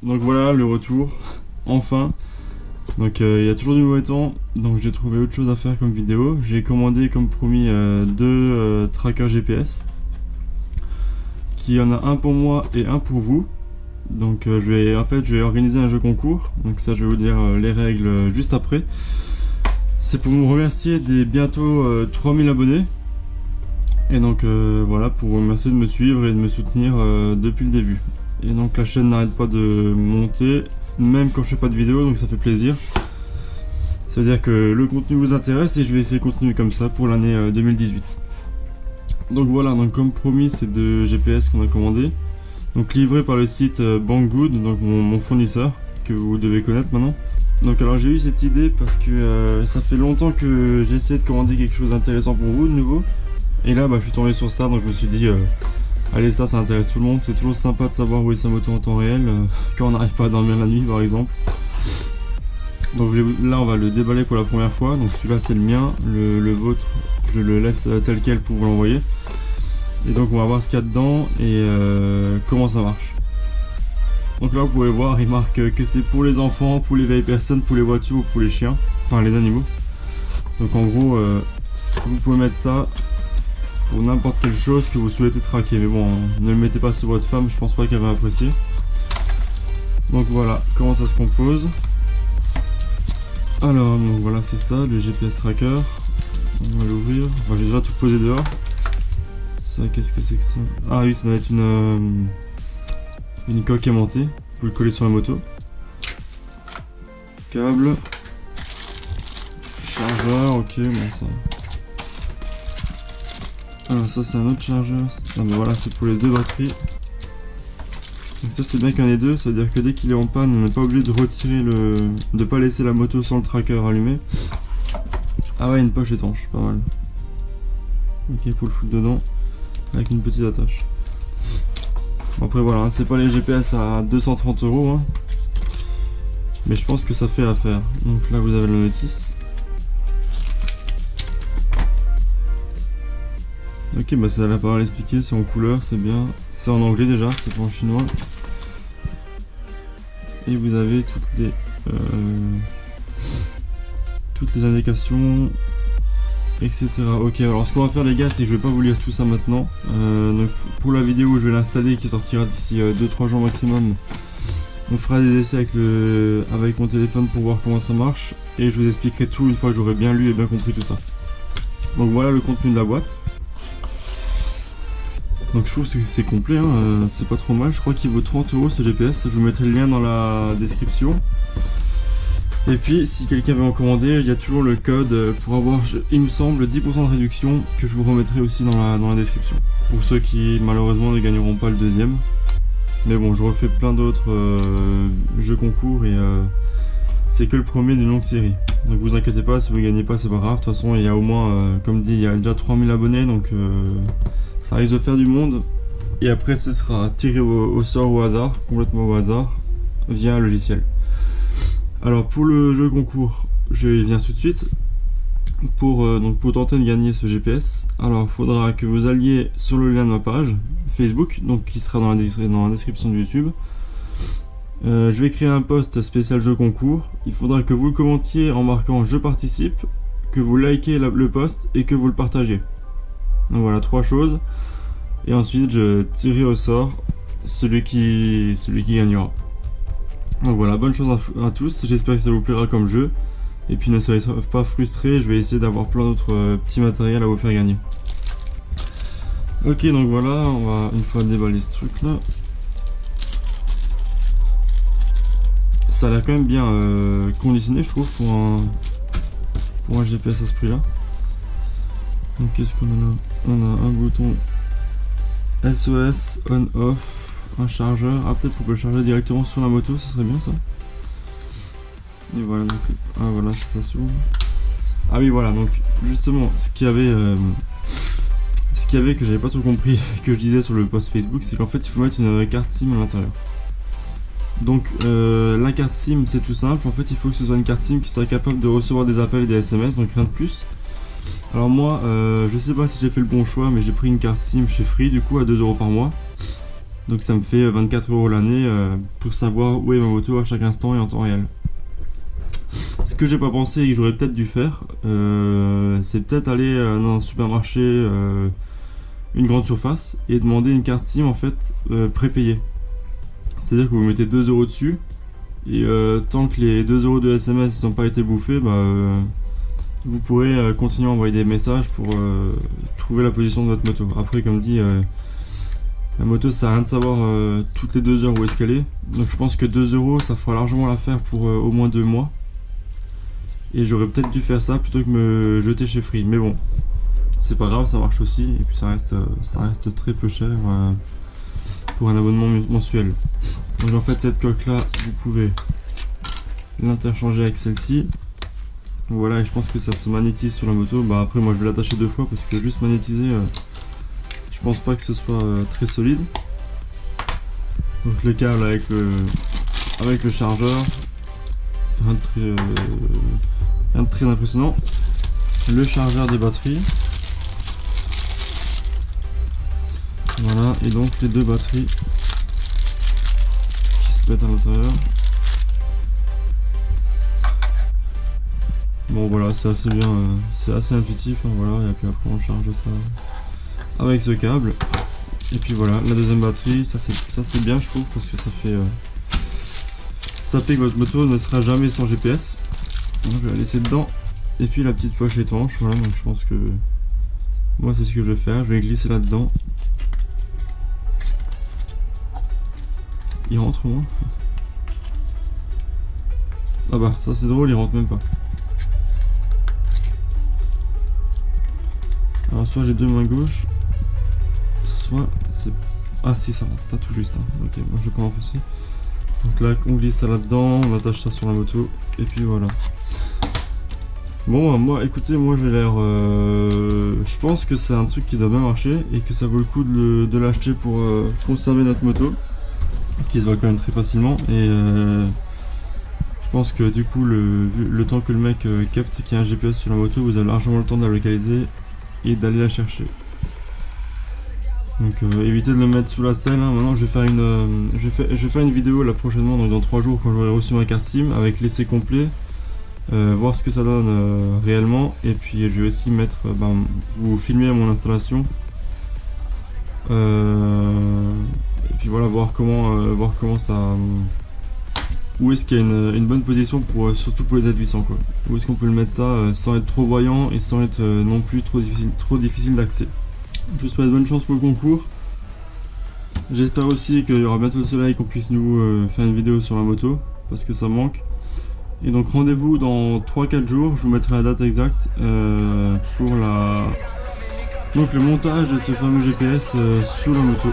Donc voilà le retour, enfin. Donc il y a toujours du mauvais temps, donc j'ai trouvé autre chose à faire comme vidéo. J'ai commandé comme promis deux trackers GPS. Qui en a un pour moi et un pour vous. Donc je vais organiser un jeu concours. Donc ça je vais vous dire les règles juste après. C'est pour vous remercier des bientôt 3000 abonnés. Et donc voilà, pour vous remercier de me suivre et de me soutenir depuis le début. Et donc la chaîne n'arrête pas de monter, même quand je fais pas de vidéo, donc ça fait plaisir. Ça veut dire que le contenu vous intéresse et je vais essayer de continuer comme ça pour l'année 2018. Donc voilà, donc comme promis, c'est de GPS qu'on a commandé. Donc livré par le site Banggood, donc mon fournisseur, que vous devez connaître maintenant. Donc alors j'ai eu cette idée parce que ça fait longtemps que j'ai essayé de commander quelque chose d'intéressant pour vous de nouveau. Et là je suis tombé sur ça, donc je me suis dit allez, ça intéresse tout le monde. C'est toujours sympa de savoir où est sa moto en temps réel quand on n'arrive pas à dormir la nuit par exemple. Donc là on va le déballer pour la première fois. Donc celui-là c'est le mien, le vôtre je le laisse tel quel pour vous l'envoyer. Et donc on va voir ce qu'il y a dedans et comment ça marche. Donc là vous pouvez voir, il marque que c'est pour les enfants, pour les vieilles personnes, pour les voitures ou pour les chiens, enfin les animaux. Donc en gros vous pouvez mettre ça pour n'importe quelle chose que vous souhaitez traquer. Mais bon, ne le mettez pas sur votre femme, je pense pas qu'elle va apprécier. Donc voilà comment ça se compose. Alors donc voilà, c'est ça le GPS tracker. On va l'ouvrir, enfin, j'ai déjà tout posé dehors. Ça, qu'est-ce que c'est que ça? Ah oui, ça doit être une coque aimantée. Vous pouvez le coller sur la moto. Câble. Chargeur, ok, bon ça. Alors ça c'est un autre chargeur. Ah bah voilà, c'est pour les deux batteries. Donc ça c'est bien qu'il y en ait deux, ça veut dire que dès qu'il est en panne, on n'est pas obligé de retirer de pas laisser la moto sans le tracker allumé. Ah ouais, une poche étanche, pas mal. Ok, pour le foutre dedans. Avec une petite attache. Bon, après voilà, hein, c'est pas les GPS à 230 €, hein, mais je pense que ça fait affaire. Donc là vous avez la notice. Ok, bah ça a l'air pas mal expliqué, c'est en couleur, c'est bien. C'est en anglais déjà, c'est pas en chinois. Et vous avez toutes les indications, etc. Ok, alors ce qu'on va faire les gars, c'est que je vais pas vous lire tout ça maintenant. Donc pour la vidéo où je vais l'installer qui sortira d'ici 2-3 jours maximum, on fera des essais avec mon téléphone pour voir comment ça marche. Et je vous expliquerai tout une fois que j'aurai bien lu et bien compris tout ça. Donc voilà le contenu de la boîte. Donc je trouve que c'est complet, hein, c'est pas trop mal. Je crois qu'il vaut 30 € ce GPS, je vous mettrai le lien dans la description. Et puis si quelqu'un veut en commander, il y a toujours le code pour avoir, il me semble, 10% de réduction que je vous remettrai aussi dans la description. Pour ceux qui malheureusement ne gagneront pas le deuxième. Mais bon, je refais plein d'autres jeux concours et c'est que le premier d'une longue série. Donc vous inquiétez pas, si vous gagnez pas c'est pas grave. De toute façon il y a au moins, comme dit, il y a déjà 3000 abonnés, donc ça risque de faire du monde. Et après ce sera tiré au sort au hasard, complètement au hasard, via un logiciel. Alors pour le jeu concours, je y viens tout de suite. Pour tenter de gagner ce GPS, alors il faudra que vous alliez sur le lien de ma page Facebook, donc qui sera dans la description de YouTube. Je vais créer un post spécial jeu concours. Il faudra que vous le commentiez en marquant je participe, que vous likez le post et que vous le partagez. Donc voilà, 3 choses. Et ensuite je tirerai au sort celui qui gagnera. Donc voilà, bonne chance à tous, j'espère que ça vous plaira comme jeu. Et puis ne soyez pas frustrés, je vais essayer d'avoir plein d'autres petits matériels à vous faire gagner. Ok, donc voilà, on va une fois déballer ce truc là. Ça a l'air quand même bien conditionné, je trouve, pour un GPS à ce prix là. Donc qu'est-ce qu'on a là? On a un bouton SOS, on, off, un chargeur. Ah, peut-être qu'on peut le charger directement sur la moto, ça serait bien ça. Et voilà, donc, ah voilà, ça s'ouvre. Ah oui, voilà, donc justement, ce qu'il y avait que j'avais pas trop compris, que je disais sur le post Facebook, c'est qu'en fait il faut mettre une carte SIM à l'intérieur. Donc la carte SIM c'est tout simple, en fait il faut que ce soit une carte SIM qui soit capable de recevoir des appels et des SMS, donc rien de plus. Alors moi, je sais pas si j'ai fait le bon choix, mais j'ai pris une carte SIM chez Free du coup à 2 € par mois. Donc ça me fait 24 € l'année pour savoir où est ma moto à chaque instant et en temps réel. Ce que j'ai pas pensé et que j'aurais peut-être dû faire, c'est peut-être aller dans un supermarché, une grande surface, et demander une carte SIM en fait prépayée. C'est-à-dire que vous mettez 2 € dessus, et tant que les 2 € de SMS n'ont pas été bouffés, vous pourrez continuer à envoyer des messages pour trouver la position de votre moto. Après, comme dit, la moto, ça sert à rien de savoir toutes les 2 heures où est-ce qu'elle est. Donc je pense que 2 € ça fera largement l'affaire pour au moins 2 mois. Et j'aurais peut-être dû faire ça plutôt que me jeter chez Free. Mais bon, c'est pas grave, ça marche aussi. Et puis ça reste très peu cher pour un abonnement mensuel. Donc en fait, cette coque là, vous pouvez l'interchanger avec celle-ci. Voilà, et je pense que ça se magnétise sur la moto. Après, moi je vais l'attacher 2 fois parce que juste magnétiser, je pense pas que ce soit très solide. Donc le câble avec le chargeur, rien de très impressionnant. Le chargeur des batteries. Voilà, et donc les 2 batteries qui se mettent à l'intérieur. Bon voilà, c'est assez bien, c'est assez intuitif, hein, voilà, et puis après on charge ça avec ce câble. Et puis voilà, la deuxième batterie, ça c'est bien je trouve, parce que ça fait que votre moto ne sera jamais sans GPS. Donc je vais la laisser dedans. Et puis la petite poche étanche, voilà, donc je pense que moi c'est ce que je vais faire, je vais glisser là-dedans. Il rentre moins. Ah bah ça c'est drôle, il rentre même pas. Alors soit j'ai 2 mains gauches, soit c'est... Ah si, ça rentre, t'as tout juste, hein. Ok, moi je vais pas enfoncer. Donc là on glisse ça là-dedans, on attache ça sur la moto, et puis voilà. Bon moi écoutez, moi j'ai l'air... je pense que c'est un truc qui doit bien marcher, et que ça vaut le coup de l'acheter pour conserver notre moto, qui se voit quand même très facilement, et je pense que du coup le temps que le mec capte qu'il y a un GPS sur la moto, vous avez largement le temps de la localiser et d'aller la chercher. Donc évitez de le mettre sous la selle, hein. Maintenant je vais faire une vidéo là prochainement, donc dans 3 jours quand j'aurai reçu ma carte SIM avec l'essai complet, voir ce que ça donne réellement, et puis je vais aussi mettre, vous filmer mon installation, et puis voilà, voir comment ça, où est-ce qu'il y a une bonne position pour surtout pour les advissants quoi. Où est-ce qu'on peut le mettre ça sans être trop voyant et sans être non plus trop difficile d'accès. Je vous souhaite bonne chance pour le concours. J'espère aussi qu'il y aura bientôt le soleil, qu'on puisse nous faire une vidéo sur la moto, parce que ça manque. Et donc rendez-vous dans 3-4 jours, je vous mettrai la date exacte pour donc le montage de ce fameux GPS sous la moto.